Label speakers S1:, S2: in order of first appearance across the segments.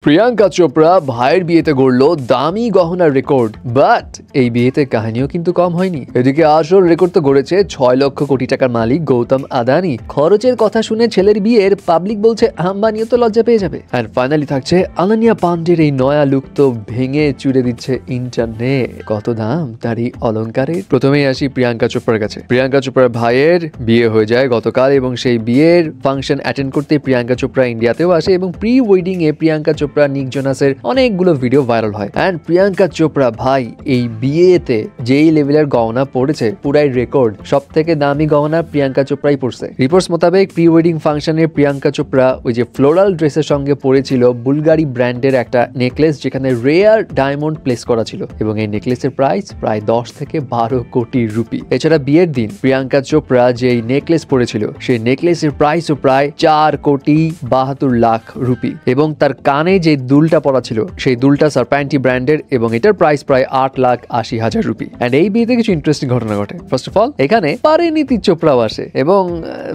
S1: প্রিয়াঙ্কা চোপড়া ভাইয়ের বিয়েতে গড়ল দামি গহনার রেকর্ড, বাট এই বিয়েতে কাহিনীও কিন্তু কম হয়নি। এদিকে আসল রেকর্ড তো গড়েছে 6 লক্ষ কোটি টাকার মালিক গৌতম আদানি। খরচের কথা শুনে ছেলের বিয়ের পাবলিক বলছে আম্বানিও তো লজ্জা পেয়ে যাবে। আর ফাইনালি থাকছে অনন্যা পান্ডের এই নয়া লুক তো ভেঙে চুরে দিচ্ছে ইন্টারনেট। কত দাম তার এই অলংকারের। প্রথমেই আসি প্রিয়াঙ্কা চোপড়ার কাছে। প্রিয়াঙ্কা চোপড়ার ভাইয়ের বিয়ে হয়ে যায় গতকাল এবং সেই বিয়ের ফাংশন অ্যাটেন্ড করতে প্রিয়াঙ্কা চোপড়া ইন্ডিয়াতেও আসে এবং প্রি ওয়েডিং এ প্রিয়াঙ্কা চোপড়া নিক জোনাসের অনেকগুলো ভিডিও ভাইরাল হয়। এন্ড প্রিয়াঙ্কা চোপড়া ভাই এই বিয়েতে যেই লেভেলের গহনা পড়েছে পুরাই রেকর্ড। সব থেকে দামি গহনা প্রিয়াঙ্কা চোপড়াই পড়ছে। রিপোর্টস মোতাবেক প্রি ওয়েডিং ফাংশনে প্রিয়াঙ্কা চোপড়া ওই যে ফ্লোরাল ড্রেসের সঙ্গে পরেছিল বুলগারি ব্র্যান্ডের একটা নেকলেস, যেখানে রেয়ার ডায়মন্ড প্লেস করা ছিল এবং এই নেকলেসের প্রাইস প্রায় 10 থেকে 12 কোটি রুপি। এছাড়া বিয়ের দিন প্রিয়াঙ্কা চোপড়া যেই নেকলেস পরেছিল সেই নেকলেসের প্রাইসও প্রায় 4 কোটি 72 লাখ রুপি এবং তার কানে যে দুলটা পরা ছিল সেই দুলটা সারপ্যান্টি ব্র্যান্ডের এবং এটার প্রাইস প্রায় 8,80,000 রুপি। এন্ড এই বিয়েতে কিছু ইন্টারেস্টিং ঘটনা ঘটে। ফার্স্ট অফ অল এখানে পরিণীতি চোপড়াও আসে এবং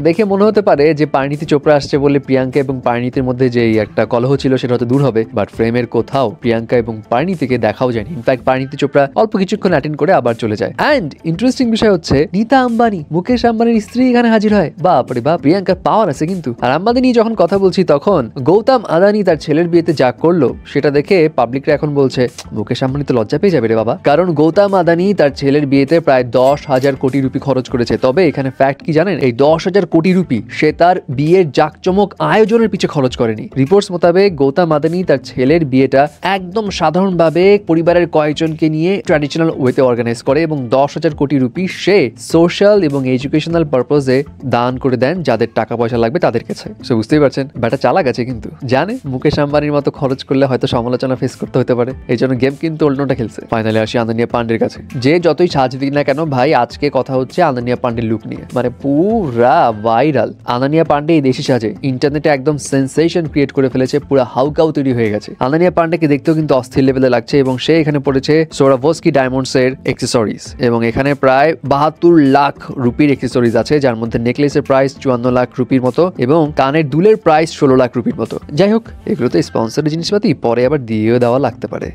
S1: দেখে মনে হতে পারে যে পরিণীতি চোপড়া আসছে বলে প্রিয়াঙ্কা এবং পরিণীতির মধ্যে যে একটা কলহ ছিল সেটা হয়তো দূর হবে, বাট ফ্রেমের কোথাও প্রিয়াঙ্কা এবং পরিণীতিকে দেখাও যায়নি। ইনফ্যাক্ট পরিণীতি চোপড়া অল্প কিছুক্ষণ অ্যাটেন্ড করে আবার চলে যায়। এন্ড ইন্টারেস্টিং বিষয় হচ্ছে নীতা আম্বানি, মুকেশ আম্বানির স্ত্রী এখানে হাজির হয়। বাপরে বাপ, প্রিয়াঙ্কার পাওয়ার আছে কিন্তু। আর আম্বানি নিয়ে যখন কথা বলছি তখন গৌতম আদানি তার ছেলের বিয়েতে যা করলো সেটা দেখে পাবলিকরা এখন বলছে মুকেশ আম্বানি তো লজ্জা পেয়ে যাবে রে বাবা, কারণ গৌতম আদানি তার ছেলের বিয়েতে প্রায় 10,000 কোটি রুপি খরচ করেছে। তবে এখানে ফ্যাক্ট কি জানেন, এই 10,000 কোটি রুপি সে তার বিয়ের জাকজমক আয়োজনের পিছে খরচ করেনি। রিপোর্টস মোতাবেক গৌতম আদানি তার ছেলের বিয়েটা একদম সাধারণভাবে পরিবারের কয়েকজনকে নিয়ে ট্র্যাডিশনাল ওয়েতে অর্গানাইজ করে এবং 10,000 কোটি রুপি সে সোশ্যাল এবং এডুকেশনাল পারপোজে দান করে দেন যাদের টাকা পয়সা লাগবে তাদের কাছে। সো বুঝতেই পারছেন ব্যাটা চালাক আছে, কিন্তু জানে মুকেশ আম্বানির মতো খরচ করলে হয়তো সমালোচনা ফেস করতে হতে পারে, এই জন্য গেম কিন্তু উল্টোটা খেলছে। ফাইনালি আসি অনন্যা পান্ডের কাছে। যে যতই সাজ দিক না কেন ভাই, আজকে কথা হচ্ছে অনন্যা পান্ডের লুক নিয়ে, মানে পুরা ভাইরাল। অনন্যা পান্ডে এই দেশি সাজে ইন্টারনেটে একদম সেন্সেশন ক্রিয়েট করে ফেলেছে, পুরা হাউকাউ তৈরি হয়ে গেছে। অনন্যা পান্ডেকে দেখতেও কিন্তু অস্থির লেভেলে লাগছে এবং সে এখানে পড়েছে সোরাভস্কি ডায়মন্ডস এর অ্যাক্সেসরিজ এবং এখানে প্রায় 72 লাখ রুপির অ্যাক্সেসরিজ আছে, যার মধ্যে নেকলেসের প্রাইস 54 লাখ রুপির মতো এবং কানের দুলের প্রাইস 16 লাখ রুপির মতো। যাই হোক, এগুলো তো স্পন্সরের জিনিসপাতি, পরে আবার দিয়েও দেওয়া লাগতে পারে।